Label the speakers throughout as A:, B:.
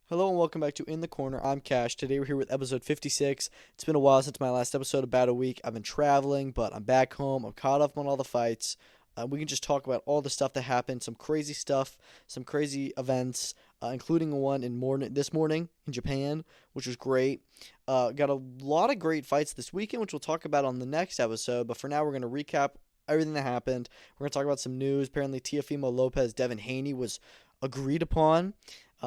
A: Hello and welcome back to In the Corner. I'm Cash. Today we're here with episode 56. It's been a while since my last episode, about a week. I've been traveling, but I'm back home. I'm caught up on all the fights. We can just talk about all the stuff that happened, some crazy stuff, some crazy events, including one this morning in Japan, which was great. Got a lot of great fights this weekend, which we'll talk about on the next episode. But for now, we're going to recap everything that happened. We're going to talk about some news. Apparently, Teofimo Lopez, Devin Haney was agreed upon.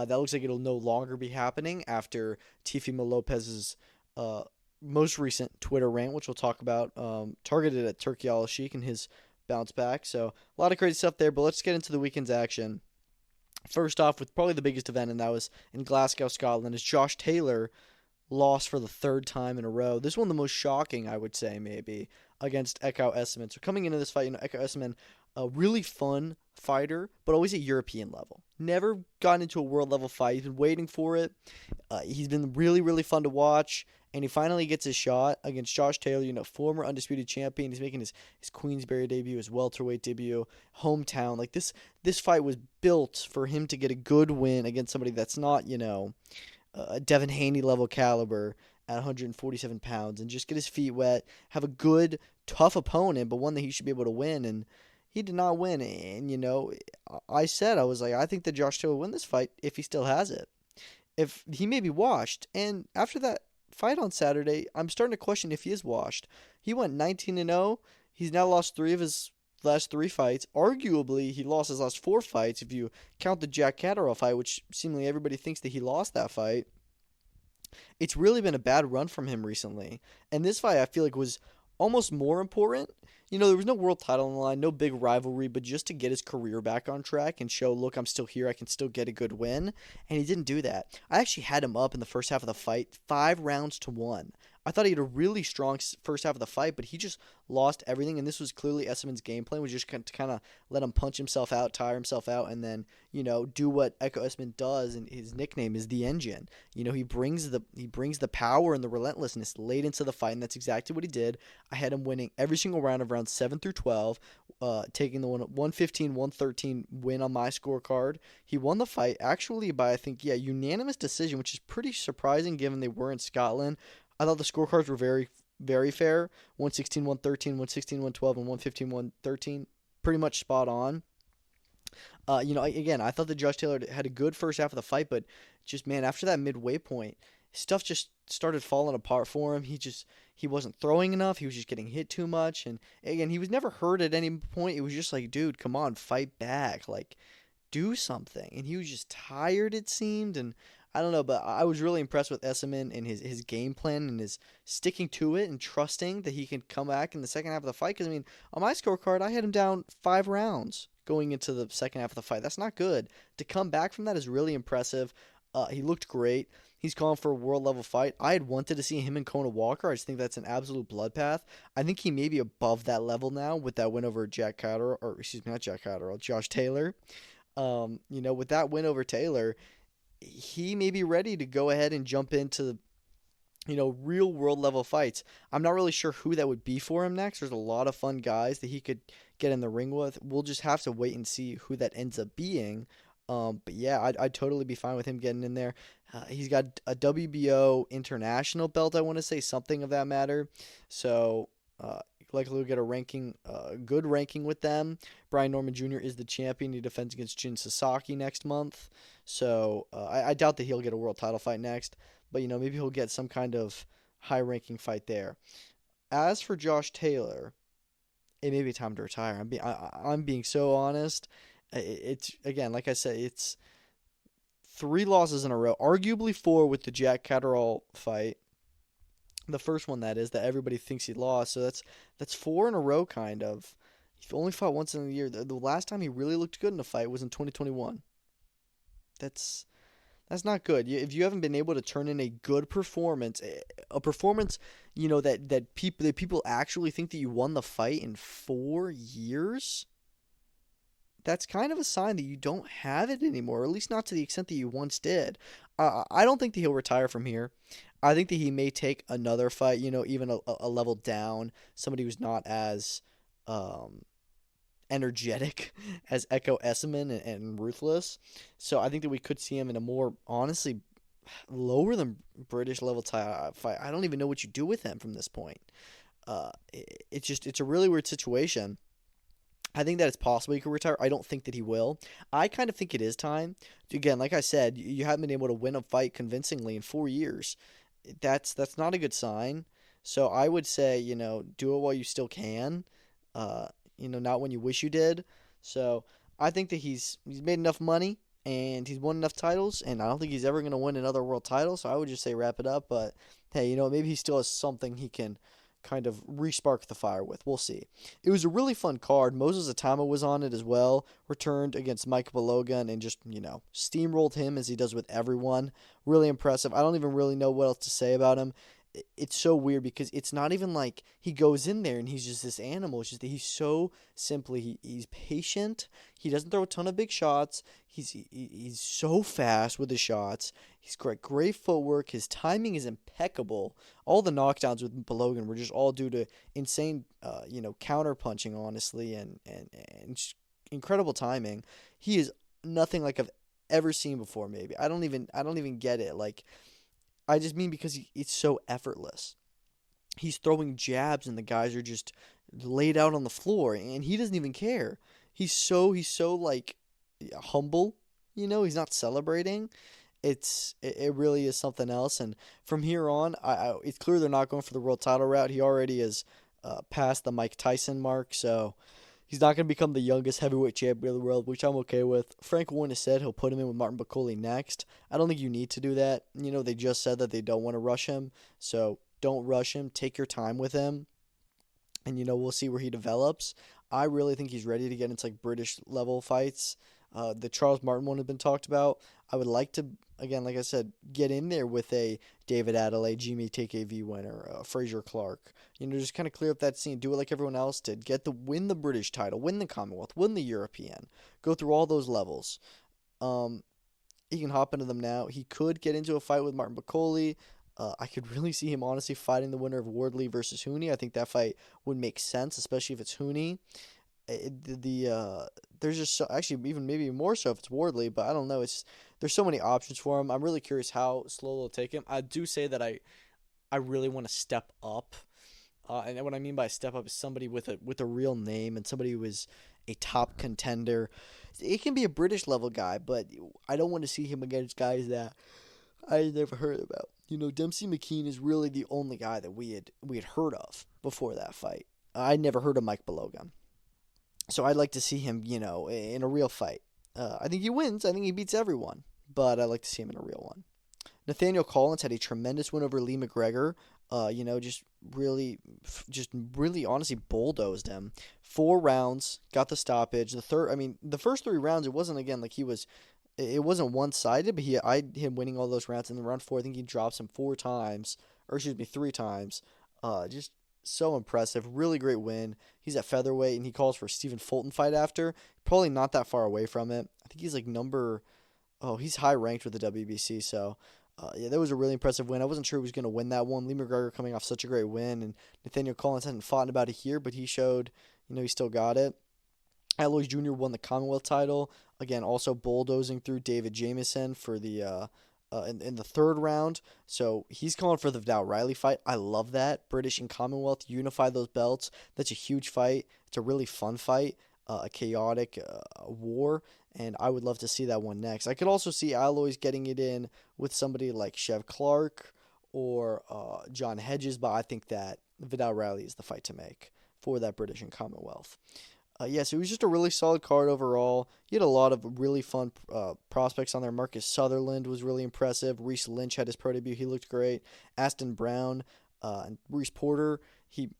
A: That looks like it'll no longer be happening after Teofimo Lopez's uh, most recent Twitter rant, which we'll talk about, targeted at Turkey Al Sheikh and his bounce back. So a lot of crazy stuff there, but let's get into the weekend's action. First off, with probably the biggest event, and that was in Glasgow, Scotland, is Josh Taylor lost for the third time in a row. This is one of the most shocking, I would say, maybe, against Eko Esseman. So coming into this fight, Eko Esseman, a really fun fighter, but always at European level. Never gotten into a world level fight. He's been waiting for it. He's been really, really fun to watch. And he finally gets his shot against Josh Taylor, former undisputed champion. He's making his Queensberry debut, his welterweight debut, hometown. Like this fight was built for him to get a good win against somebody that's not, Devin Haney level caliber at 147 pounds, and just get his feet wet, have a good, tough opponent, but one that he should be able to win. And he did not win. And, I was like, I think that Josh Taylor will win this fight if he still has it. If he may be washed. And after that fight on Saturday, I'm starting to question if he is washed. He went 19-0. He's now lost 3 of his last 3 fights. Arguably, he lost his last 4 fights if you count the Jack Catterall fight, which seemingly everybody thinks that he lost that fight. It's really been a bad run from him recently. And this fight, I feel like, was almost more important. There was no world title on the line, no big rivalry, but just to get his career back on track and show, look, I'm still here, I can still get a good win. And he didn't do that. I actually had him up in the first half of the fight, 5 rounds to 1. I thought he had a really strong first half of the fight, but he just lost everything. And this was clearly Esseman's game plan, was just to kind of let him punch himself out, tire himself out, and then do what Eko Esseman does. And his nickname is the Engine. He brings the power and the relentlessness late into the fight, and that's exactly what he did. I had him winning every single round of rounds 7 through 12, taking the 115-113 win on my scorecard. He won the fight actually by, I think, unanimous decision, which is pretty surprising given they were in Scotland. I thought the scorecards were very, very fair. 116-113, 116-112, and 115-113. Pretty much spot on. Again, I thought that Josh Taylor had a good first half of the fight, but just, man, after that midway point, stuff just started falling apart for him. He wasn't throwing enough. He was just getting hit too much. And again, he was never hurt at any point. It was just like, dude, come on, fight back. Like, do something. And he was just tired, it seemed. And I don't know, but I was really impressed with Esseman and his game plan and his sticking to it and trusting that he can come back in the second half of the fight. Because, on my scorecard, I had him down 5 rounds going into the second half of the fight. That's not good. To come back from that is really impressive. He looked great. He's calling for a world level fight. I had wanted to see him and Kona Walker. I just think that's an absolute bloodbath. I think he may be above that level now with that win over Josh Taylor. With that win over Taylor, he may be ready to go ahead and jump into real world level fights. I'm not really sure who that would be for him next. There's a lot of fun guys that he could get in the ring with. We'll just have to wait and see who that ends up being. But yeah, I'd totally be fine with him getting in there. He's got a WBO international belt, I want to say, something of that matter. So, likely we'll get a good ranking with them. Brian Norman Jr. is the champion. He defends against Jin Sasaki next month. So, I doubt that he'll get a world title fight next. But, maybe he'll get some kind of high-ranking fight there. As for Josh Taylor, it may be time to retire. I'm being so honest. It's, again, like I said, it's 3 losses in a row, arguably 4 with the Jack Catterall fight. The first one, that is, that everybody thinks he lost. So that's 4 in a row, kind of. He only fought once in a year. The last time he really looked good in a fight was in 2021. That's not good. If you haven't been able to turn in a good performance, a performance, that people actually think that you won the fight in 4 years, that's kind of a sign that you don't have it anymore, or at least not to the extent that you once did. I don't think that he'll retire from here. I think that he may take another fight, even a level down, somebody who's not as energetic as Eko Esseman and ruthless. So I think that we could see him in a more, honestly, lower than British level fight. I don't even know what you do with him from this point. It's a really weird situation. I think that it's possible he could retire. I don't think that he will. I kind of think it is time. Again, like I said, you haven't been able to win a fight convincingly in 4 years. That's not a good sign. So I would say, do it while you still can. Not when you wish you did. So I think that he's made enough money and he's won enough titles, and I don't think he's ever going to win another world title. So I would just say wrap it up. But hey, maybe he still has something he can kind of respark the fire with. We'll see. It was a really fun card. Moses Atama was on it as well. Returned against Mike Balogan and just, steamrolled him as he does with everyone. Really impressive. I don't even really know what else to say about him. It's so weird because it's not even like he goes in there and he's just this animal. It's just that he's so he's patient. He doesn't throw a ton of big shots. He's so fast with his shots. He's great footwork. His timing is impeccable. All the knockdowns with Balogan were just all due to insane, counter punching, honestly, and just incredible timing. He is nothing like I've ever seen before. Maybe I don't even get it. Like, I just mean because it's so effortless. He's throwing jabs and the guys are just laid out on the floor and he doesn't even care. He's so like humble, he's not celebrating. It really is something else, and from here on, it's clear they're not going for the world title route. He already has passed the Mike Tyson mark, so he's not going to become the youngest heavyweight champion of the world, which I'm okay with. Frank Warren has said he'll put him in with Martin Bakuli next. I don't think you need to do that. They just said that they don't want to rush him, so don't rush him. Take your time with him, and we'll see where he develops. I really think he's ready to get into like British level fights. The Charles Martin one has been talked about. I would like to, again, like I said, get in there with a David Adelaide, Jimmy TKV winner, Fraser Clark. Just kind of clear up that scene. Do it like everyone else did. Win the British title, win the Commonwealth, win the European. Go through all those levels. He can hop into them now. He could get into a fight with Martin Bakoli. I could really see him honestly fighting the winner of Wardley versus Hooney. I think that fight would make sense, especially if it's Hooney. There's just actually even maybe more so if it's Wardley, but I don't know. There's so many options for him. I'm really curious how slow they'll take him. I do say that I really want to step up, and what I mean by step up is somebody with a real name and somebody who is a top contender. It can be a British level guy, but I don't want to see him against guys that I never heard about. Dempsey McKean is really the only guy that we had heard of before that fight. I'd never heard of Mike Balogan. So I'd like to see him, in a real fight. I think he wins. I think he beats everyone. But I'd like to see him in a real one. Nathaniel Collins had a tremendous win over Lee McGregor. Just really honestly bulldozed him. 4 rounds, got the stoppage. The first 3 rounds, it wasn't, again, like it wasn't one-sided, but I had him winning all those rounds. In the round 4, I think he drops him 3 times. Just so impressive. Really great win. He's at featherweight, and he calls for a Stephen Fulton fight after. Probably not that far away from it. I think he's like he's high ranked with the WBC, so that was a really impressive win. I wasn't sure he was going to win that one. Lee McGregor coming off such a great win, and Nathaniel Collins hasn't fought in about a year, but he showed, he still got it. Alois Jr. won the Commonwealth title. Again, also bulldozing through David Jamieson for the in the 3rd round. So he's calling for the Vidal Riley fight. I love that. British and Commonwealth unify those belts. That's a huge fight. It's a really fun fight. A chaotic war, and I would love to see that one next. I could also see Alois getting it in with somebody like Chev Clark or John Hedges, but I think that Vidal Riley is the fight to make for that British and Commonwealth. So it was just a really solid card overall. You had a lot of really fun prospects on there. Marcus Sutherland was really impressive. Reese Lynch had his pro debut. He looked great. Aston Brown and Reese Porter, he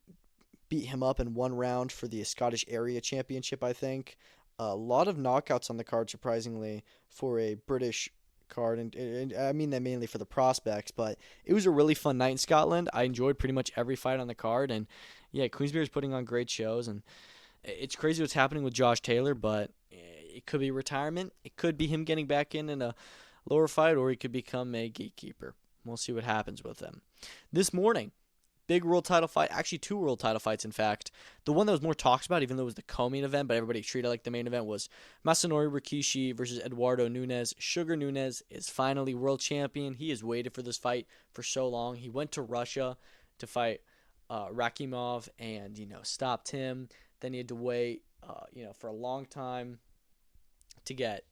A: beat him up in 1 round for the Scottish Area Championship, I think. A lot of knockouts on the card, surprisingly, for a British card. And I mean that mainly for the prospects, but it was a really fun night in Scotland. I enjoyed pretty much every fight on the card. And, yeah, Queensberry is putting on great shows. And it's crazy what's happening with Josh Taylor, but it could be retirement. It could be him getting back in a lower fight, or he could become a gatekeeper. We'll see what happens with him. This morning, big world title fight, actually two world title fights, in fact. The one that was more talked about, even though it was the co-main event, but everybody treated it like the main event, was Masanori Rikishi versus Eduardo Nunes. Sugar Nunes is finally world champion. He has waited for this fight for so long. He went to Russia to fight Rakimov and, stopped him. Then he had to wait, for a long time to get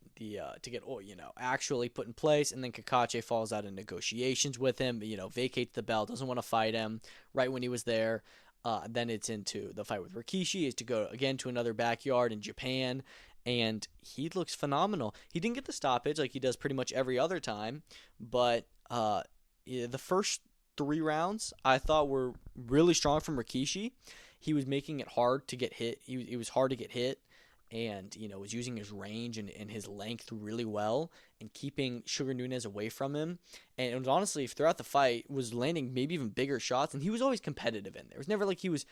A: actually put in place, and then Kakache falls out in negotiations with him, vacates the belt, doesn't want to fight him right when he was there. Then it's into the fight with Rikishi, is to go again to another backyard in Japan, and he looks phenomenal. He didn't get the stoppage like he does pretty much every other time, but the first 3 rounds I thought were really strong from Rikishi. He was making it hard to get hit. It was hard to get hit, and was using his range and his length really well and keeping Sugar Nunes away from him. And it was honestly, throughout the fight, was landing maybe even bigger shots, and he was always competitive in there. It was never like he was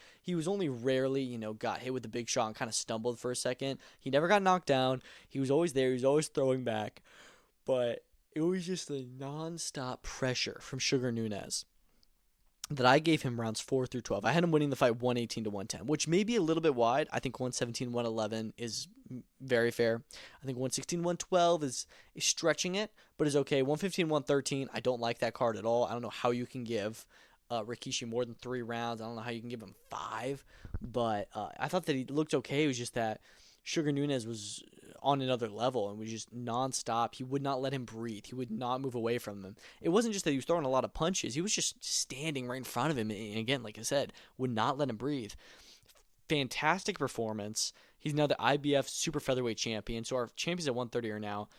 A: only rarely, got hit with the big shot and kind of stumbled for a second. He never got knocked down. He was always there. He was always throwing back. But it was just a nonstop pressure from Sugar Nunes that I gave him rounds 4 through 12. I had him winning the fight 118 to 110, which may be a little bit wide. I think 117, 111 is very fair. I think 116, 112 is stretching it, but is okay. 115, 113, I don't like that card at all. I don't know how you can give Rikishi more than 3 rounds. I don't know how you can give him 5, but I thought that he looked okay. It was just that Sugar Nunes was on another level and was just nonstop. He would not let him breathe. He would not move away from him. It wasn't just that he was throwing a lot of punches. He was just standing right in front of him. And again, like I said, would not let him breathe. Fantastic performance. He's now the IBF super featherweight champion. So our champions at 130 are now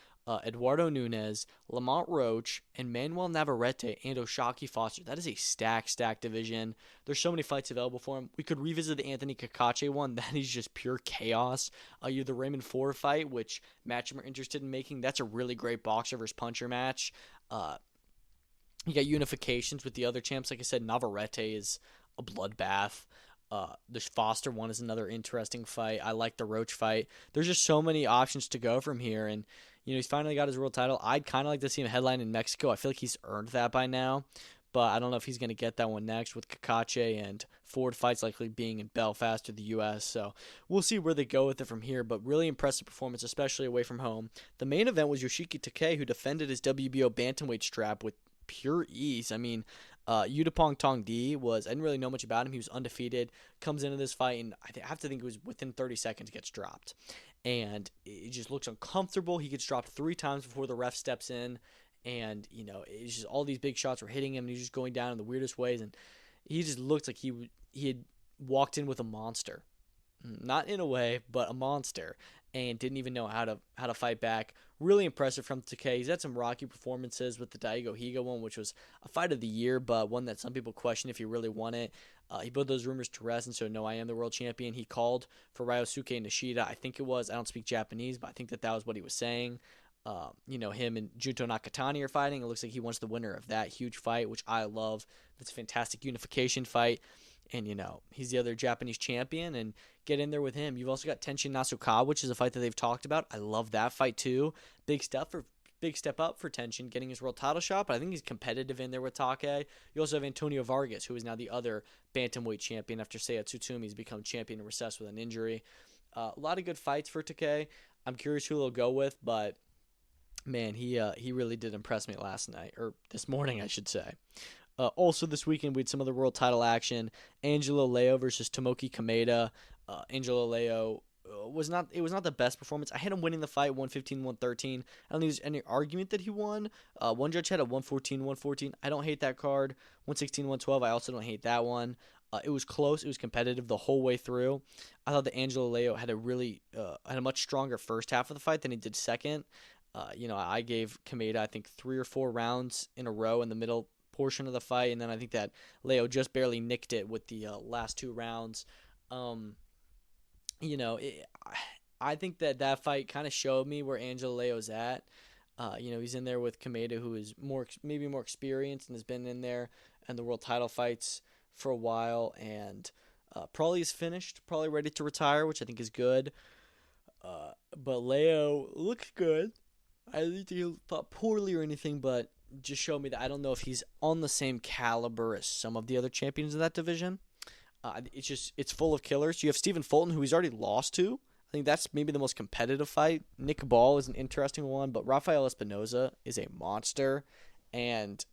A: Eduardo Nunes, Lamont Roach, and Manuel Navarrete and Oshaki Foster. That is a stacked division. There's so many fights available for him. We could revisit the Anthony Kakache one. That is just pure chaos. You have the Raymond Ford fight, which Matchroom are interested in making. That's a really great boxer versus puncher match. You got unifications with the other champs. Like I said, Navarrete is a bloodbath. The Foster one is another interesting fight. I like the Roach fight. There's just so many options to go from here, and he's finally got his world title. I'd kind of like to see him headline in Mexico. I feel like he's earned that by now, but I don't know if he's going to get that one next with Kakache and Ford fights likely being in Belfast or the U.S., so we'll see where they go with it from here, but really impressive performance, especially away from home. The main event was Yoshiki Takei, who defended his WBO bantamweight strap with pure ease. I mean, Yudapong Tongdi I didn't really know much about him. He was undefeated, comes into this fight, and I have to think it was within 30 seconds gets dropped. And it just looks uncomfortable. He gets dropped 3 times before the ref steps in. And, it's just all these big shots were hitting him, and he's just going down in the weirdest ways. And he just looked like he had walked in with a monster. Not in a way, but a monster. And didn't even know how to fight back. Really impressive from Takei. He's had some rocky performances with the Daigo Higa one, which was a fight of the year, but one that some people question if he really won it. He put those rumors to rest, and so no, I am the world champion. He called for Ryosuke Nishida, I think it was. I don't speak Japanese, but I think that was what he was saying. Him and Junto Nakatani are fighting. It looks like he wants the winner of that huge fight, which I love. It's a fantastic unification fight. And, he's the other Japanese champion, and get in there with him. You've also got Tenshin Nasukawa, which is a fight that they've talked about. I love that fight, too. Big step up for Tenshin, getting his world title shot, but I think he's competitive in there with Take. You also have Antonio Vargas, who is now the other bantamweight champion after Seiya Tsutsumi has become champion and recessed with an injury. A lot of good fights for Take. I'm curious who he'll go with, but, man, he really did impress me last night, or this morning, I should say. Also this weekend, we had some other world title action. Angelo Leo versus Tomoki Kameda. Angelo Leo was not the best performance. I had him winning the fight 115, 113. I don't think there's any argument that he won. One judge had a 114, 114. I don't hate that card. 116, 112. I also don't hate that one. It was close. It was competitive the whole way through. I thought that Angelo Leo had a much stronger first half of the fight than he did second. I gave Kameda, I think, 3 or 4 rounds in a row in the middle portion of the fight, and then I think that Leo just barely nicked it with the last 2 rounds. I think that fight kind of showed me where Angelo Leo's at. He's in there with Kameda, who is maybe more experienced and has been in there and the world title fights for a while, and probably is finished, probably ready to retire, which I think is good. But Leo looks good. I don't think he fought poorly or anything, but just showed me that I don't know if he's on the same caliber as some of the other champions in that division. It's full of killers. You have Stephen Fulton, who he's already lost to. I think that's maybe the most competitive fight. Nick Ball is an interesting one, but Rafael Espinoza is a monster. And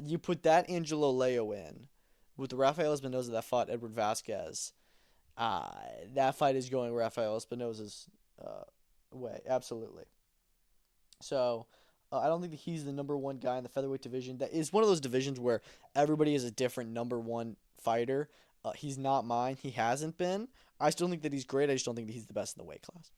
A: you put that Angelo Leo in with the Rafael Espinoza that fought Edward Vasquez. Uh, that fight is going Rafael Espinoza's way, absolutely. So I don't think that he's the number one guy in the featherweight division. That is one of those divisions where everybody is a different number one fighter. He's not mine. He hasn't been. I still think that he's great. I just don't think that he's the best in the weight class.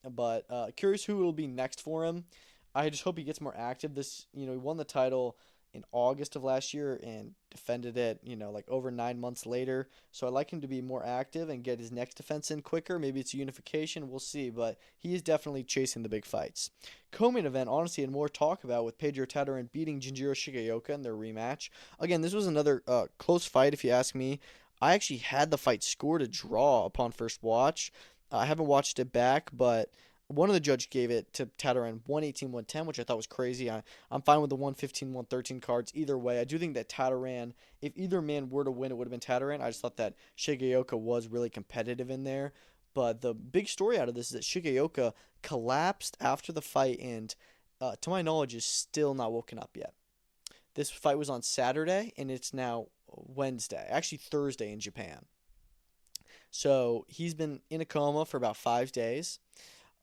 A: But curious who will be next for him. I just hope he gets more active. He won the title in August of last year and defended it, like over 9 months later. So I'd like him to be more active and get his next defense in quicker. Maybe it's a unification. We'll see. But he is definitely chasing the big fights. Co-main event, honestly, had more to talk about with Pedro Tataran beating Jinjiro Shigeoka in their rematch. Again, this was another close fight, if you ask me. I actually had the fight scored a draw upon first watch. I haven't watched it back, but one of the judges gave it to Tataran 118-110, which I thought was crazy. I'm fine with the 115-113 cards either way. I do think that Tataran, if either man were to win, it would have been Tataran. I just thought that Shigeoka was really competitive in there. But the big story out of this is that Shigeoka collapsed after the fight and, to my knowledge, is still not woken up yet. This fight was on Saturday, and it's now Wednesday, actually Thursday in Japan. So he's been in a coma for about 5 days.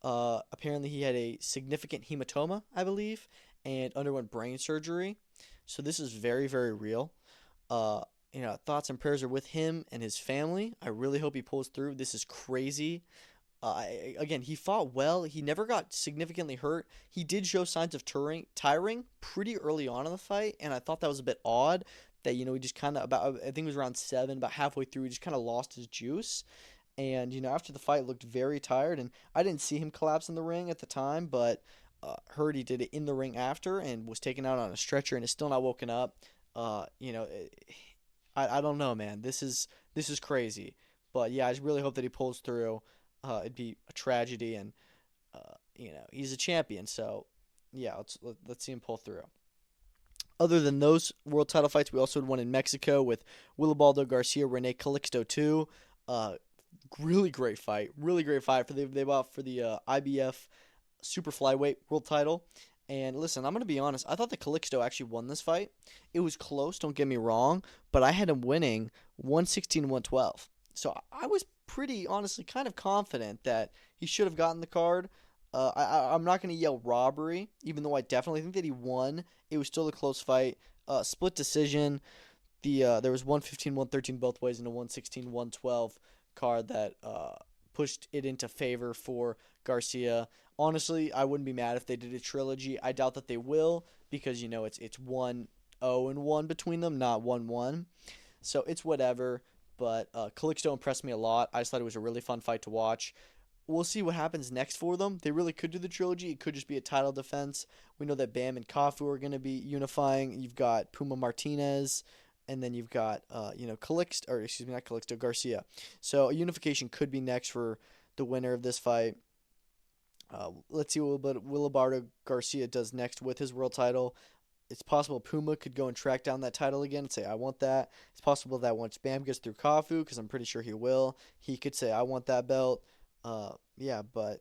A: Apparently, he had a significant hematoma, I believe, and underwent brain surgery. So this is very, very real. Thoughts and prayers are with him and his family. I really hope he pulls through. This is crazy. Again, he fought well. He never got significantly hurt. He did show signs of tiring pretty early on in the fight, and I thought that was a bit odd. That he just kind of I think it was around 7, about halfway through, he just kind of lost his juice. And after the fight, looked very tired. And I didn't see him collapse in the ring at the time, but heard he did it in the ring after and was taken out on a stretcher and is still not woken up. I don't know, man. This is crazy. But yeah, I just really hope that he pulls through. It'd be a tragedy, and he's a champion. So yeah, let's see him pull through. Other than those world title fights, we also had one in Mexico with Wilibaldo Garcia, Rene Calixto 2. Really great fight. Really great fight. They bought for the IBF super flyweight world title. And listen, I'm going to be honest. I thought that Calixto actually won this fight. It was close, don't get me wrong, but I had him winning 116-112. So I was pretty, honestly, kind of confident that he should have gotten the card. I'm not going to yell robbery, even though I definitely think that he won. It was still a close fight. Split decision. There was 115-113 both ways and a 116-112 card that pushed it into favor for Garcia. Honestly, I wouldn't be mad if they did a trilogy. I doubt that they will because it's 1-0-1 between them, not 1-1. So it's whatever. But Calixto impressed me a lot. I just thought it was a really fun fight to watch. We'll see what happens next for them. They really could do the trilogy. It could just be a title defense. We know that Bam and Kafu are going to be unifying. You've got Puma Martinez, and then you've got Calixto, or excuse me, not Calixto, Garcia. So a unification could be next for the winner of this fight. Let's see what Wilibardo Garcia does next with his world title. It's possible Puma could go and track down that title again and say, I want that. It's possible that once Bam gets through Kafu, because I'm pretty sure he will, he could say, I want that belt. But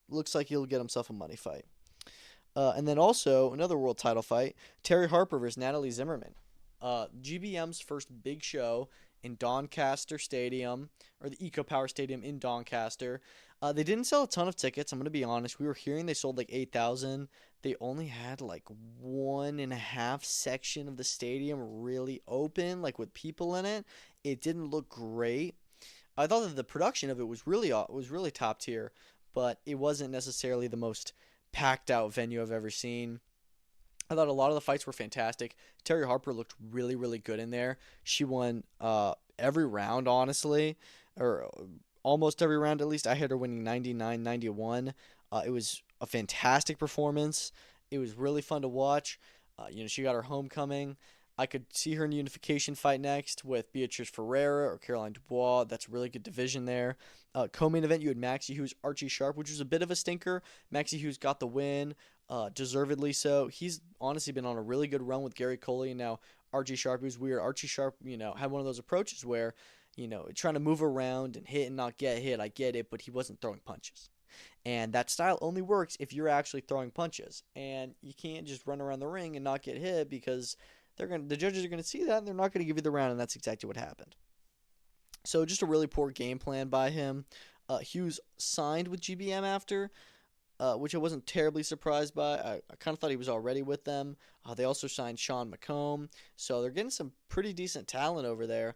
A: looks like he'll get himself a money fight. And then also another world title fight, Terry Harper versus Natalie Zimmerman. GBM's first big show in Doncaster Stadium, or the Eco Power Stadium in Doncaster. They didn't sell a ton of tickets, I'm going to be honest. We were hearing they sold like 8,000. They only had like 1.5 section of the stadium really open, like with people in it. It didn't look great. I thought that the production of it was really top tier, but it wasn't necessarily the most packed out venue I've ever seen. I thought a lot of the fights were fantastic. Terry Harper looked really, really good in there. She won every round, honestly, or almost every round at least. I had her winning 99-91. It was a fantastic performance. It was really fun to watch. She got her homecoming. I could see her in a unification fight next with Beatrice Ferreira or Caroline Dubois. That's a really good division there. Co-main event, you had Maxie Hughes, Archie Sharp, which was a bit of a stinker. Maxie Hughes got the win, deservedly so. He's honestly been on a really good run with Gary Coley, and now Archie Sharp, who's weird. Archie Sharp, had one of those approaches where, trying to move around and hit and not get hit. I get it, but he wasn't throwing punches. And that style only works if you're actually throwing punches. And you can't just run around the ring and not get hit because the judges are gonna see that and they're not gonna give you the round, and that's exactly what happened. So just a really poor game plan by him. Hughes signed with GBM after, which I wasn't terribly surprised by. I kind of thought he was already with them. They also signed Sean McComb, so they're getting some pretty decent talent over there.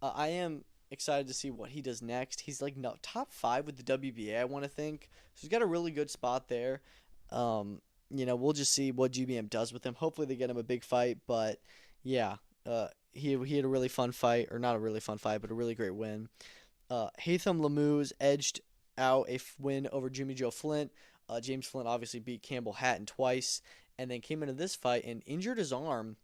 A: I am excited to see what he does next. He's like no top 5 with the WBA, I want to think. So he's got a really good spot there. We'll just see what GBM does with him. Hopefully they get him a big fight, but yeah, he had a really fun fight, or not a really fun fight, but a really great win. Hatham Lamuz edged out a win over Jimmy Joe Flint. James Flint obviously beat Campbell Hatton twice, and then came into this fight and injured his arm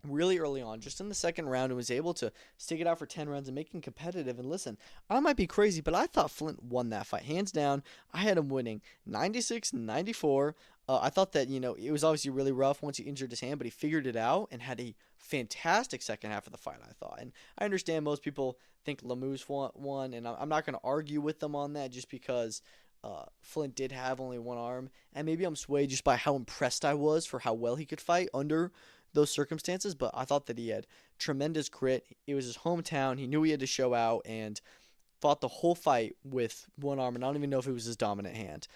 A: really early on, just in the second round, and was able to stick it out for 10 rounds and make him competitive. And listen, I might be crazy, but I thought Flint won that fight. Hands down, I had him winning 96-94. I thought that, it was obviously really rough once he injured his hand, but he figured it out and had a fantastic second half of the fight, I thought. And I understand most people think Lamuz won, and I'm not going to argue with them on that just because Flint did have only one arm. And maybe I'm swayed just by how impressed I was for how well he could fight under those circumstances, but I thought that he had tremendous grit. It was his hometown. He knew he had to show out and fought the whole fight with one arm, and I don't even know if it was his dominant hand.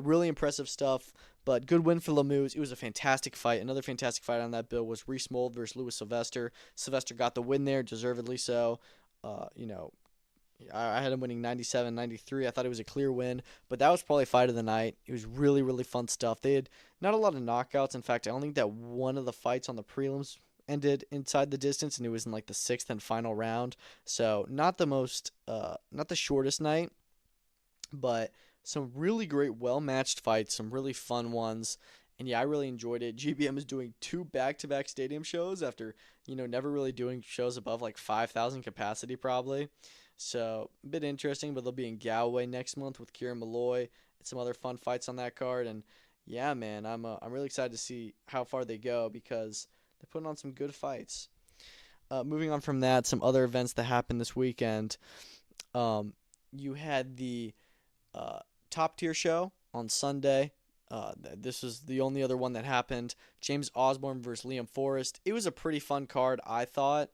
A: Really impressive stuff, but good win for Lamuz. It was a fantastic fight. Another fantastic fight on that bill was Reese Mold versus Louis Sylvester. Sylvester got the win there, deservedly so. I had him winning 97-93. I thought it was a clear win, but that was probably fight of the night. It was really, really fun stuff. They had not a lot of knockouts. In fact, I don't think that one of the fights on the prelims ended inside the distance, and it was in like the 6th and final round. So not the shortest night, but some really great, well-matched fights, some really fun ones. And yeah, I really enjoyed it. GBM is doing 2 back-to-back stadium shows after, never really doing shows above like 5,000 capacity probably. So a bit interesting, but they'll be in Galway next month with Kieran Malloy and some other fun fights on that card. And yeah, man, I'm really excited to see how far they go because they're putting on some good fights. Moving on from that, some other events that happened this weekend. You had the top tier show on Sunday. This was the only other one that happened. James Osborne versus Liam Forrest. It was a pretty fun card, I thought.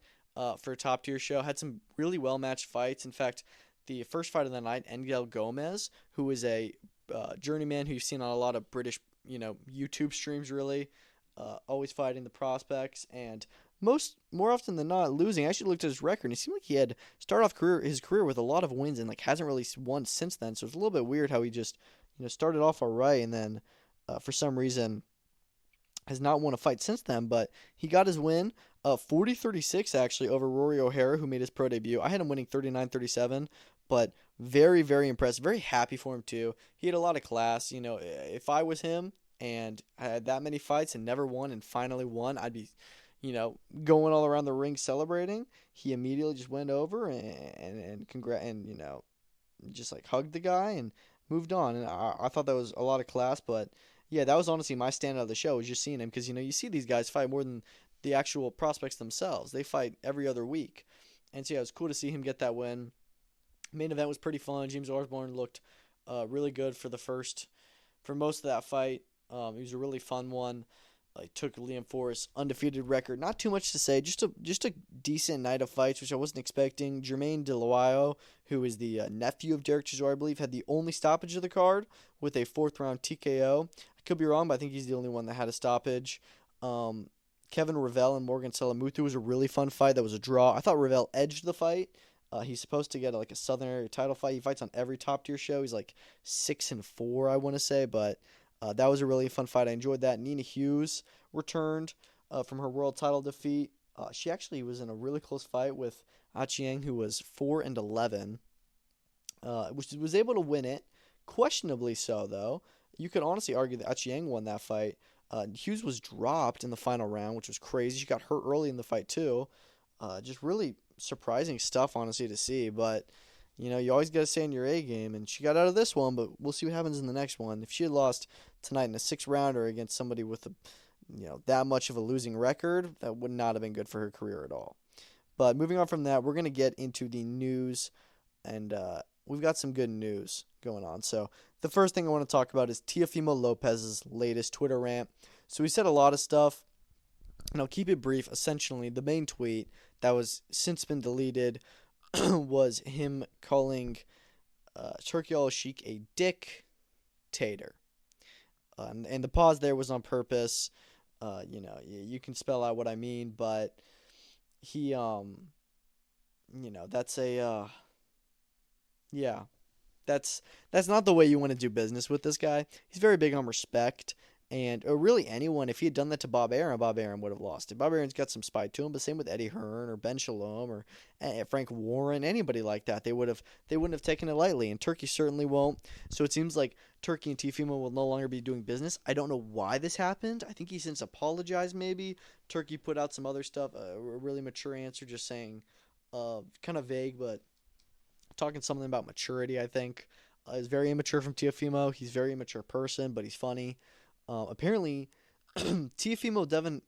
A: For a top tier show, had some really well matched fights. In fact, the first fight of the night, Engel Gomez, who is a journeyman who you've seen on a lot of British, YouTube streams, really, always fighting the prospects, and more often than not losing. I actually looked at his record, and it seemed like he had started off his career with a lot of wins, and like hasn't really won since then. So it's a little bit weird how he just started off all right, and then for some reason has not won a fight since then, but he got his win, 40-36 actually, over Rory O'Hara, who made his pro debut. I had him winning 39-37, but very, very impressed. Very happy for him, too. He had a lot of class. If I was him and I had that many fights and never won and finally won, I'd be, going all around the ring celebrating. He immediately just went over and just like hugged the guy and moved on. And I thought that was a lot of class, but yeah, that was honestly my standout of the show, was just seeing him because, you see these guys fight more than the actual prospects themselves. They fight every other week. And so, yeah, it was cool to see him get that win. Main event was pretty fun. James Osborne looked really good for most of that fight. It was a really fun one. Took Liam Forrest's undefeated record. Not too much to say. Just a decent night of fights, which I wasn't expecting. Jermaine DeLoio, who is the nephew of Derek Chisora, I believe, had the only stoppage of the card with a 4th round TKO. I could be wrong, but I think he's the only one that had a stoppage. Kevin Revell and Morgan Selamuthu was a really fun fight. That was a draw. I thought Revell edged the fight. He's supposed to get like a Southern Area title fight. He fights on every top tier show. He's like 6-4, I want to say, but that was a really fun fight. I enjoyed that. Nina Hughes returned from her world title defeat. She actually was in a really close fight with Achieng, who was 4-11, which was able to win it. Questionably so, though. You could honestly argue that Achieng won that fight. Hughes was dropped in the final round, which was crazy. She got hurt early in the fight too. Just really surprising stuff, honestly, to see. But you always got to stay in your A game, and she got out of this one. But we'll see what happens in the next one. If she had lost tonight in a 6 rounder against somebody with that much of a losing record, that would not have been good for her career at all. But moving on from that, we're gonna get into the news, and we've got some good news going on. So the first thing I want to talk about is Teofimo Lopez's latest Twitter rant. So he said a lot of stuff, and I'll keep it brief. Essentially, the main tweet that was since been deleted was him calling Turkey Al-Sheikh a dictator. And the pause there was on purpose. You can spell out what I mean, but he, that's yeah, that's not the way you want to do business with this guy. He's very big on respect, and or really anyone. If he had done that to Bob Arum would have lost it. Bob Arum's got some spite to him, but same with Eddie Hearn or Ben Shalom or Frank Warren, anybody like that. They wouldn't have taken it lightly, and Turkey certainly won't. So it seems like Turkey and Teofimo will no longer be doing business. I don't know why this happened. I think he since apologized. Maybe Turkey put out some other stuff, a really mature answer, just saying, kind of vague, but talking something about maturity. I think is very immature from Teofimo. He's a very immature person, but he's funny. Apparently, Teofimo Devin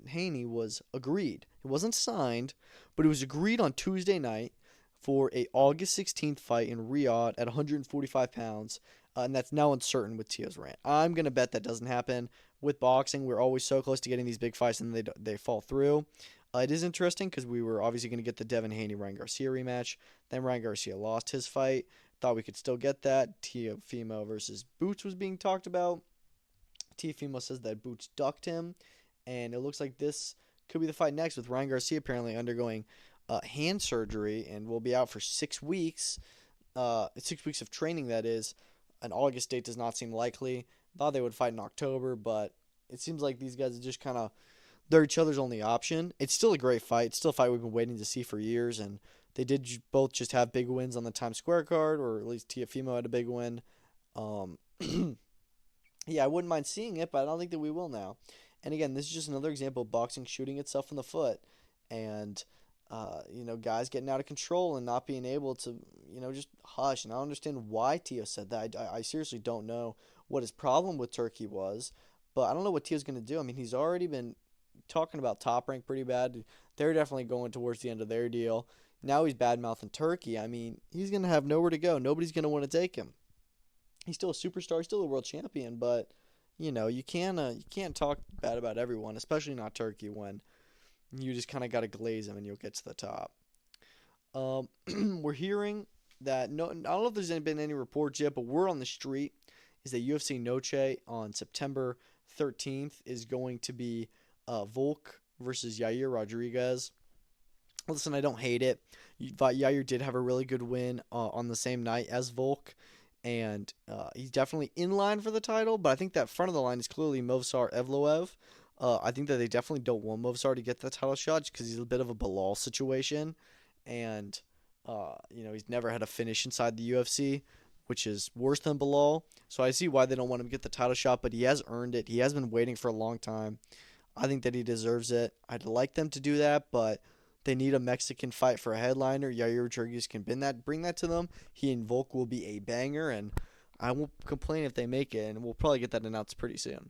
A: Haney was agreed. It wasn't signed, but it was agreed on Tuesday night for a August 16th fight in Riyadh at 145 pounds, and that's now uncertain with Teo's rant. I'm going to bet that doesn't happen. With boxing, we're always so close to getting these big fights, and they fall through. It is interesting because we were obviously going to get the Devin Haney-Ryan Garcia rematch. Then Ryan Garcia lost his fight. Thought we could still get that. Teofimo versus Boots was being talked about. Teofimo says that Boots ducked him, and it looks like this could be the fight next, with Ryan Garcia apparently undergoing hand surgery and will be out for 6 weeks. 6 weeks of training, that is. An August date does not seem likely. Thought they would fight in October, but it seems like these guys are just kind of, they're each other's only option. It's still a great fight. It's still a fight we've been waiting to see for years, and they did both just have big wins on the Times Square card, or at least Teofimo had a big win. Yeah, I wouldn't mind seeing it, but I don't think that we will now. And again, this is just another example of boxing shooting itself in the foot, and guys getting out of control and not being able to, just hush. And I don't understand why Teo said that. I seriously don't know what his problem with Turkey was, but I don't know what Teo's going to do. I mean, he's already been talking about Top Rank pretty bad. They're definitely going towards the end of their deal. Now he's bad-mouthing Turkey. I mean, he's going to have nowhere to go. Nobody's going to want to take him. He's still a superstar, he's still a world champion, but you can't talk bad about everyone, especially not Turkey, when you just kind of got to glaze him and you'll get to the top. We're hearing that I don't know if there's been any reports yet, but word on the street is that UFC Noche on September 13th is going to be Volk versus Yair Rodriguez. Listen, I don't hate it. Yair did have a really good win on the same night as Volk, and he's definitely in line for the title, but I think that front of the line is clearly Movsar Evloev. I think that they definitely don't want Movsar to get the title shot because he's a bit of a Bilal situation, and he's never had a finish inside the UFC, which is worse than Bilal. So I see why they don't want him to get the title shot, but he has earned it. He has been waiting for a long time. I think that he deserves it. I'd like them to do that, but they need a Mexican fight for a headliner. Yair Rodriguez can bring that to them. He and Volk will be a banger, and I won't complain if they make it, and we'll probably get that announced pretty soon.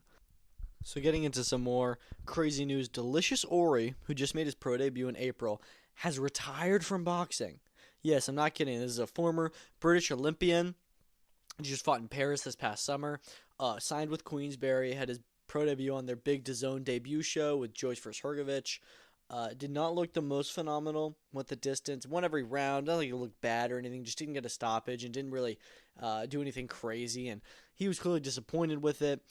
A: So getting into some more crazy news, Delicious Ori, who just made his pro debut in April, has retired from boxing. Yes, I'm not kidding. This is a former British Olympian. He just fought in Paris this past summer. Signed with Queensberry, had his pro debut on their big DAZN debut show with Joyce vs. Hergovich. Did not look the most phenomenal with the distance. Won every round. Not like it looked bad or anything. Just didn't get a stoppage and didn't really do anything crazy. And he was clearly disappointed with it.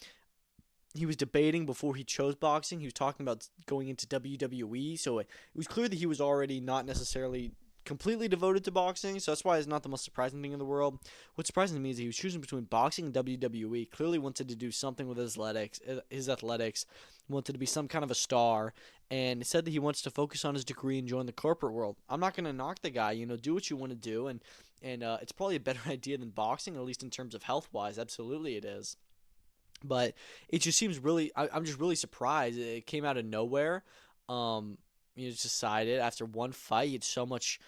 A: He was debating before he chose boxing. He was talking about going into WWE. So it was clear that he was already not necessarily completely devoted to boxing. So that's why it's not the most surprising thing in the world. What's surprising to me is he was choosing between boxing and WWE. Clearly wanted to do something with his athletics. Wanted to be some kind of a star. And said that he wants to focus on his degree and join the corporate world. I'm not going to knock the guy. Do what you want to do. And it's probably a better idea than boxing, at least in terms of health-wise. Absolutely it is. But it just seems really. I'm just really surprised. It came out of nowhere. Um, just decided after one fight, he had so much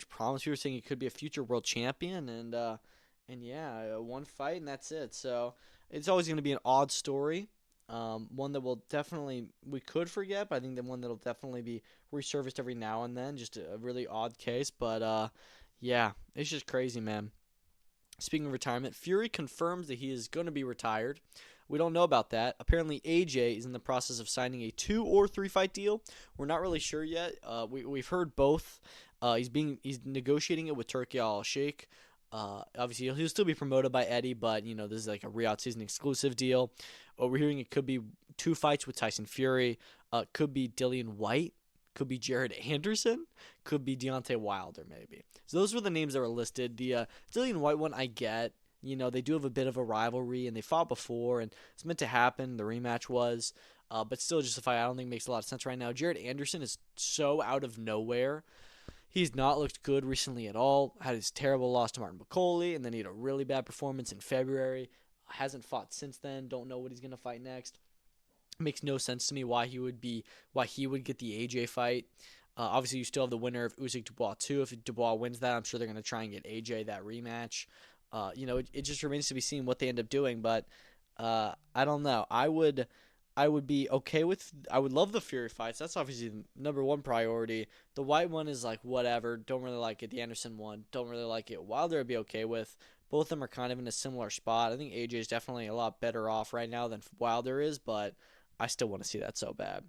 A: promise. People were saying he could be a future world champion, and yeah, one fight and that's it. So it's always going to be an odd story. One that will definitely we could forget, but I think the one that'll definitely be resurfaced every now and then. Just a really odd case, but yeah, it's just crazy, man. Speaking of retirement, Fury confirms that he is going to be retired. We don't know about that. Apparently, AJ is in the process of signing a 2 or 3 fight deal. We're not really sure yet. We've heard both. He's negotiating it with Turkey Al Sheikh. Obviously, he'll still be promoted by Eddie, but this is like a Riyadh season exclusive deal. We're hearing it could be 2 fights with Tyson Fury. Could be Dillian White. Could be Jared Anderson. Could be Deontay Wilder, maybe. So those were the names that were listed. The Dillian White one I get. They do have a bit of a rivalry, and they fought before, and it's meant to happen. The rematch was. But still, just a fight I don't think makes a lot of sense right now. Jared Anderson is so out of nowhere. He's not looked good recently at all. Had his terrible loss to Martin Bakole, and then he had a really bad performance in February. Hasn't fought since then. Don't know what he's going to fight next. Makes no sense to me why he would get the AJ fight. Obviously, you still have the winner of Usyk Dubois too. If Dubois wins that, I'm sure they're going to try and get AJ that rematch. It just remains to be seen what they end up doing. But I don't know. I would be okay with. I would love the Fury fights. That's obviously the number one priority. The White one is like whatever. Don't really like it. The Anderson one, don't really like it. Wilder, I'd be okay with. Both of them are kind of in a similar spot. I think AJ is definitely a lot better off right now than Wilder is, but I still want to see that so bad.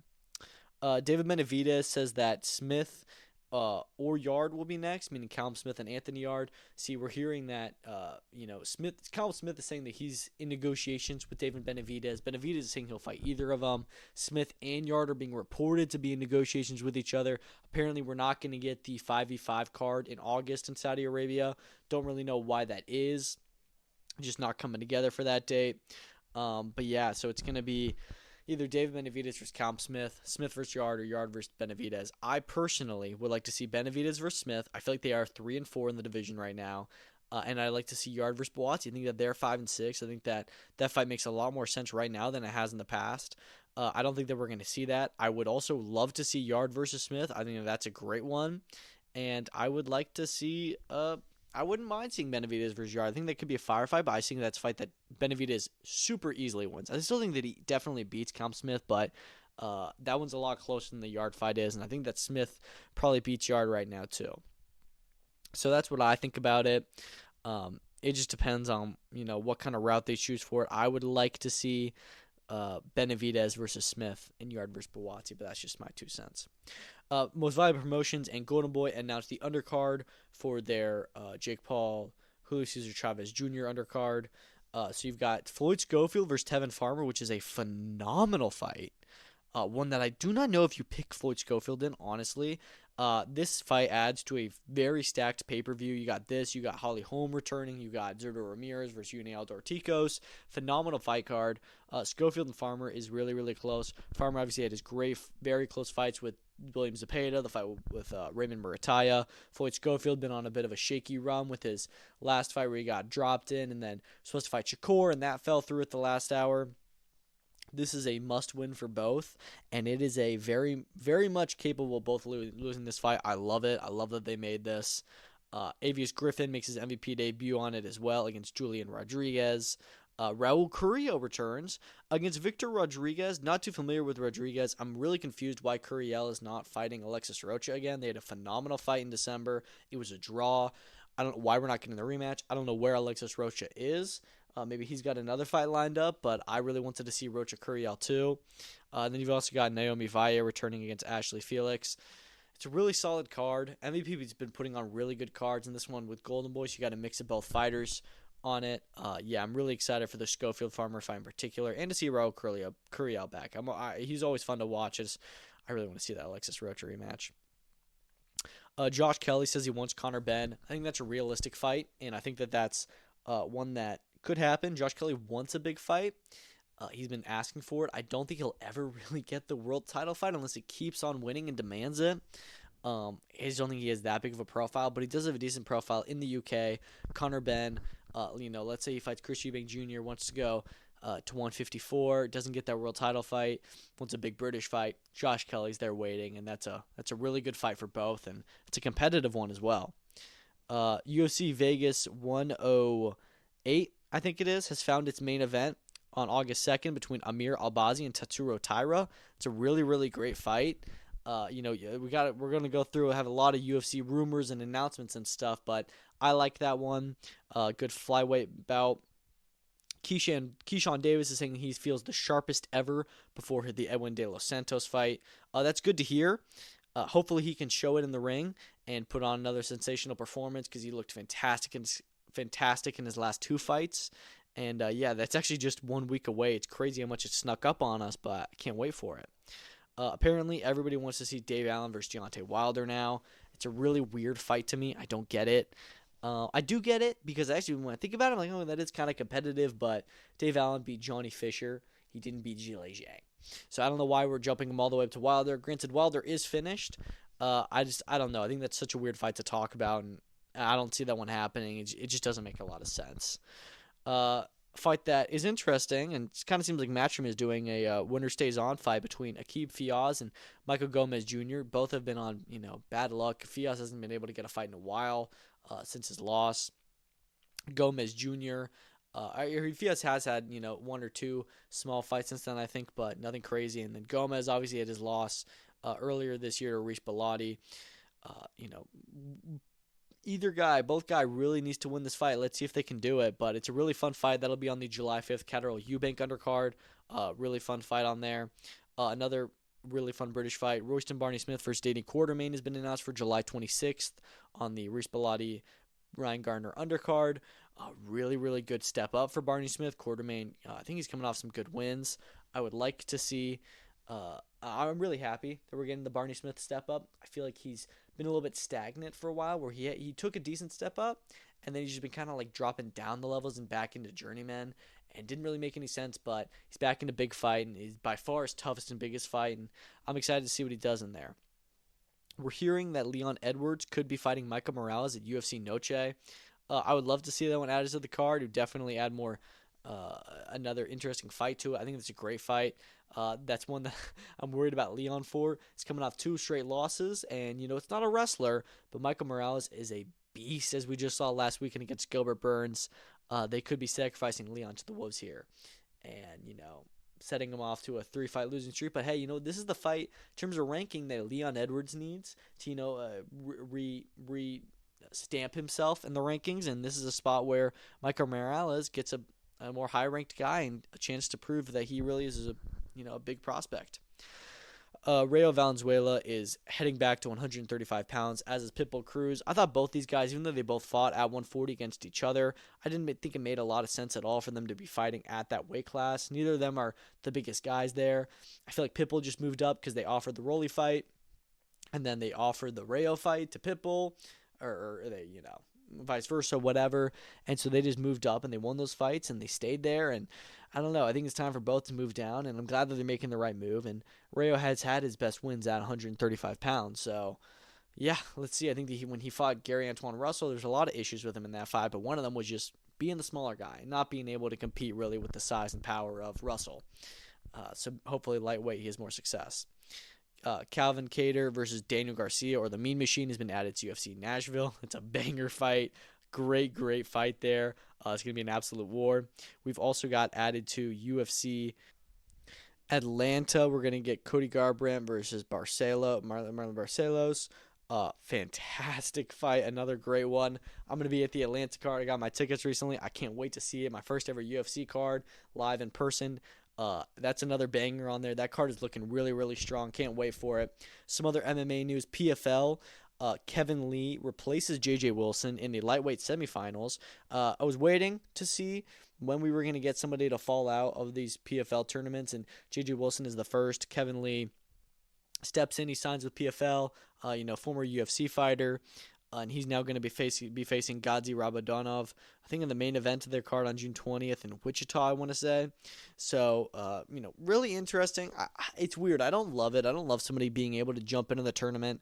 A: David Benavidez says that Smith or Yard will be next, meaning Callum Smith and Anthony Yard. See, we're hearing that Callum Smith is saying that he's in negotiations with David Benavidez. Benavidez is saying he'll fight either of them. Smith and Yard are being reported to be in negotiations with each other. Apparently, we're not going to get the 5v5 card in August in Saudi Arabia. Don't really know why that is. Just not coming together for that date. But yeah, so it's going to be either David Benavidez versus Callum Smith, Smith versus Yard, or Yard versus Benavidez. I personally would like to see Benavidez versus Smith. I feel like they are 3-4 in the division right now. And I'd like to see Yard versus Buatsi. I think that they're 5-6. I think that fight makes a lot more sense right now than it has in the past. I don't think that we're going to see that. I would also love to see Yard versus Smith. I think that's a great one. And I would like to see I wouldn't mind seeing Benavidez versus Yard. I think that could be a firefight, but I think that's a fight that Benavidez super easily wins. I still think that he definitely beats Callum Smith, but that one's a lot closer than the Yard fight is, and I think that Smith probably beats Yard right now too. So that's what I think about it. It just depends on what kind of route they choose for it. I would like to see Benavidez versus Smith and Yard versus Buatsi, but that's just my 2 cents. Most Valuable Promotions and Golden Boy announced the undercard for their Jake Paul, Julio Cesar Chavez Jr. undercard. So you've got Floyd Schofield versus Tevin Farmer, which is a phenomenal fight. One that I do not know if you pick Floyd Schofield in, honestly. This fight adds to a very stacked pay-per-view. You got this, you got Holly Holm returning, you got Zurdo Ramirez versus Yuniel Dorticos. Phenomenal fight card. Schofield and Farmer is really, really close. Farmer obviously had his great, very close fights with William Zepeda, the fight with Raymond Murataya. Floyd Schofield been on a bit of a shaky run with his last fight where he got dropped in and then supposed to fight Shakur, and that fell through at the last hour. This is a must-win for both, and it is a very, very much capable of both losing this fight. I love it. I love that they made this. Avius Griffin makes his MVP debut on it as well against Julian Rodriguez. Raul Carrillo returns against Victor Rodriguez. Not too familiar with Rodriguez. I'm really confused why Carrillo is not fighting Alexis Rocha again. They had a phenomenal fight in December. It was a draw. I don't know why we're not getting the rematch. I don't know where Alexis Rocha is. Maybe he's got another fight lined up, but I really wanted to see Rocha Carrillo too. Then you've also got Naomi Valle returning against Ashley Felix. It's a really solid card. MVP's been putting on really good cards in this one with Golden Boy, so you got a mix of both fighters on it. Yeah, I'm really excited for the Schofield Farmer fight in particular, and to see Raul Carrillo back. He's always fun to watch. I really want to see that Alexis Rocha rematch. Josh Kelly says he wants Conor Benn. I think that's a realistic fight, and I think that that's one that could happen. Josh Kelly wants a big fight. He's been asking for it. I don't think he'll ever really get the world title fight unless he keeps on winning and demands it. I just don't think he has that big of a profile, but he does have a decent profile in the UK. Conor Benn, let's say he fights Chris Eubank Jr., wants to go to 154. Doesn't get that world title fight. Wants a big British fight. Josh Kelly's there waiting, and that's a really good fight for both, and it's a competitive one as well. UFC Vegas 108, I think it is, has found its main event on August 2nd between Amir Albazi and Tatsuro Taira. It's a really, really great fight. We're gonna go through have a lot of UFC rumors and announcements and stuff, but I like that one. Good flyweight bout. Keyshawn Davis is saying he feels the sharpest ever before the Edwin De Los Santos fight. That's good to hear. Hopefully he can show it in the ring and put on another sensational performance because he looked fantastic in his last two fights. And that's actually just 1 week away. It's crazy how much it snuck up on us, but I can't wait for it. Apparently, everybody wants to see Dave Allen versus Deontay Wilder now. It's a really weird fight to me. I don't get it. I do get it because actually when I think about it, I'm like, oh, that is kind of competitive, but Dave Allen beat Johnny Fisher. He didn't beat Gilles Zhang. So I don't know why we're jumping him all the way up to Wilder. Granted, Wilder is finished. I don't know. I think that's such a weird fight to talk about, and I don't see that one happening. It just doesn't make a lot of sense. Fight that is interesting, and it kind of seems like Matchroom is doing a winner stays on fight between Aqib Fiaz and Michael Gomez Jr. Both have been on bad luck. Fiaz hasn't been able to get a fight in a while since his loss. Gomez Jr. Fiaz has had one or two small fights since then, I think, but nothing crazy. And then Gomez obviously had his loss earlier this year to Rish Belati. Both guy really needs to win this fight. Let's see if they can do it. But it's a really fun fight. That'll be on the July 5th Catterall Eubank undercard. Really fun fight on there. Another really fun British fight. Royston Barney-Smith versus Danny Quartermain has been announced for July 26th on the Rish Belati Ryan Gardner undercard. Really, really good step up for Barney-Smith. Quartermain, I think he's coming off some good wins. I would like to see... I'm really happy that we're getting the Barney-Smith step up. I feel like he's been a little bit stagnant for a while where he took a decent step up and then he's just been kind of like dropping down the levels and back into journeyman and didn't really make any sense, but he's back into big fight and he's by far his toughest and biggest fight, and I'm excited to see what he does in there. We're hearing that Leon Edwards could be fighting Michael Morales at UFC Noche. I would love to see that one added to the card. It would definitely add more another interesting fight to it. I think it's a great fight. That's one that I'm worried about Leon for. He's coming off 2 straight losses, and it's not a wrestler, but Michael Morales is a beast, as we just saw last weekend against Gilbert Burns. They could be sacrificing Leon to the wolves here, and setting him off to a 3-fight losing streak. But hey, this is the fight in terms of ranking that Leon Edwards needs to stamp himself in the rankings, and this is a spot where Michael Morales gets a more high-ranked guy and a chance to prove that he really is a big prospect. Rayo Valenzuela is heading back to 135 pounds, as is Pitbull Cruz. I thought both these guys, even though they both fought at 140 against each other, I didn't think it made a lot of sense at all for them to be fighting at that weight class. Neither of them are the biggest guys there. I feel like Pitbull just moved up because they offered the Rolly fight, and then they offered the Rayo fight to Pitbull, or they, vice versa, whatever. And so they just moved up and they won those fights and they stayed there. And I don't know. I think it's time for both to move down, and I'm glad that they're making the right move. And Rayo has had his best wins at 135 pounds. So, yeah, let's see. I think that when he fought Gary Antoine Russell, there's a lot of issues with him in that fight, but one of them was just being the smaller guy, not being able to compete really with the size and power of Russell. So hopefully lightweight he has more success. Calvin Kattar versus Daniel Garcia, or the Mean Machine, has been added to UFC Nashville. It's a banger fight. Great fight there. It's going to be an absolute war. We've also got added to UFC Atlanta. We're going to get Cody Garbrandt versus Marlon Barcelos. Fantastic fight. Another great one. I'm going to be at the Atlanta card. I got my tickets recently. I can't wait to see it. My first ever UFC card live in person. That's another banger on there. That card is looking really, really strong. Can't wait for it. Some other MMA news. PFL. Kevin Lee replaces J.J. Wilson in the lightweight semifinals. I was waiting to see when we were going to get somebody to fall out of these PFL tournaments, and J.J. Wilson is the first. Kevin Lee steps in. He signs with PFL, former UFC fighter. And he's now going to be facing Gadzi Rabadonov, I think in the main event of their card on June 20th in Wichita, I want to say. So, really interesting. It's weird. I don't love it. I don't love somebody being able to jump into the tournament,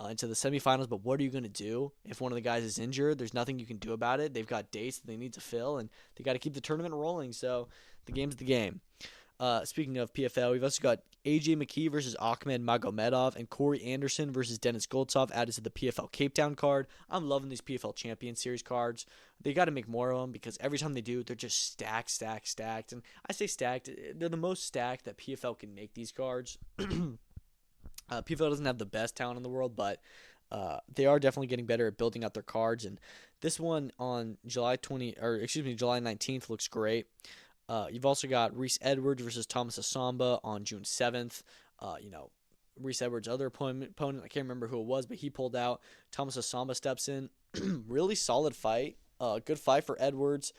A: into the semifinals, but what are you going to do if one of the guys is injured? There's nothing you can do about it. They've got dates that they need to fill, and they got to keep the tournament rolling. So, the game's the game. Speaking of PFL, we've also got AJ McKee versus Ahmed Magomedov and Corey Anderson versus Dennis Goltsov added to the PFL Cape Town card. I'm loving these PFL Champion Series cards. They got to make more of them because every time they do, they're just stacked. And I say stacked, they're the most stacked that PFL can make these cards. PFL doesn't have the best talent in the world, but they are definitely getting better at building out their cards. And this one on July 19th looks great. You've also got Reese Edwards versus Thomas Asamba on June 7th. Reese Edwards' other opponent, I can't remember who it was, but he pulled out. Thomas Asamba steps in. Really solid fight. Good fight for Edwards.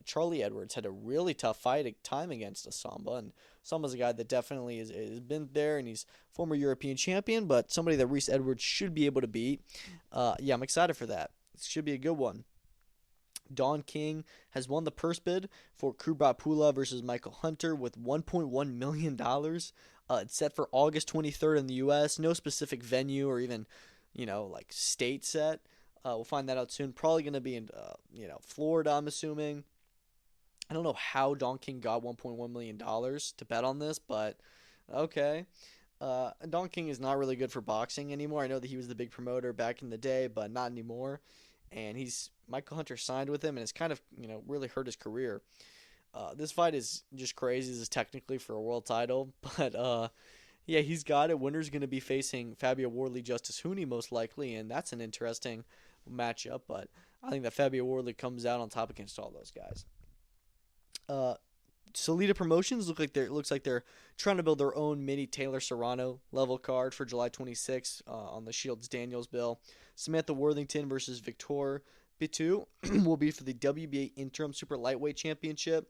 A: Charlie Edwards had a really tough time against Asamba, and Asamba's a guy that definitely has been there, and he's former European champion, but somebody that Reese Edwards should be able to beat. I'm excited for that. It should be a good one. Don King has won the purse bid for Kubrat Pula versus Michael Hunter with $1.1 million. It's set for August 23rd in the U.S. No specific venue or even, state set. We'll find that out soon. Probably going to be in, Florida, I'm assuming. I don't know how Don King got $1.1 million to bet on this, but okay. Don King is not really good for boxing anymore. I know that he was the big promoter back in the day, but not anymore. And Michael Hunter signed with him, and it's kind of, really hurt his career. This fight is just crazy. This is technically for a world title, but he's got it. Winner's going to be facing Fabio Wardley, Justice Hooney most likely, and that's an interesting matchup. But I think that Fabio Wardley comes out on top against all those guys. Salida Promotions looks like they're trying to build their own mini Taylor Serrano level card for July 26th on the Shields Daniels bill. Samantha Worthington versus Victor Bitu will be for the WBA Interim Super Lightweight Championship.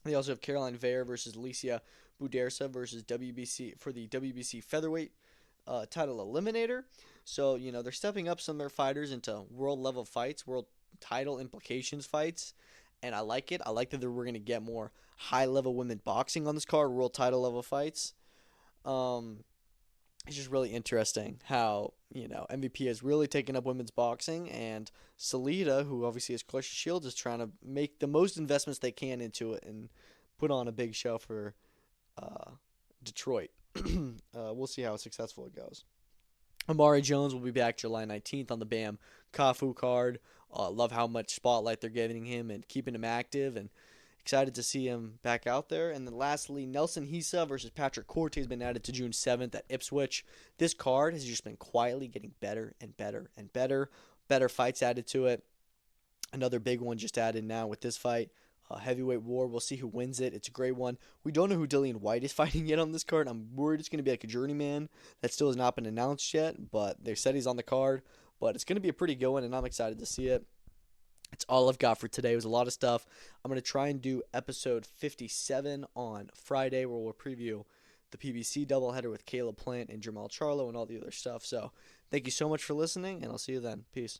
A: They also have Caroline Veyer versus Alicia Budersa versus WBC for the WBC Featherweight title eliminator. So, they're stepping up some of their fighters into world level fights, world title implications fights. And I like it. I like that we're going to get more high-level women boxing on this card, world title level fights. It's just really interesting how, MVP has really taken up women's boxing, and Salida, who obviously has Clarissa Shields, is trying to make the most investments they can into it and put on a big show for Detroit. We'll see how successful it goes. Amari Jones will be back July 19th on the BAM Kafu card. Love how much spotlight they're giving him and keeping him active, and excited to see him back out there. And then lastly, Nelson Hisa versus Patrick Corte has been added to June 7th at Ipswich. This card has just been quietly getting better and better and better. Better fights added to it. Another big one just added now with this fight. Heavyweight war. We'll see who wins it. It's a great one. We don't know who Dillian White is fighting yet on this card. I'm worried it's going to be like a journeyman. That still has not been announced yet, but they said he's on the card. But it's going to be a pretty good one, and I'm excited to see it. It's all I've got for today. It was a lot of stuff. I'm going to try and do episode 57 on Friday, where we'll preview the PBC doubleheader with Caleb Plant and Jamal Charlo and all the other stuff. So thank you so much for listening, and I'll see you then. Peace.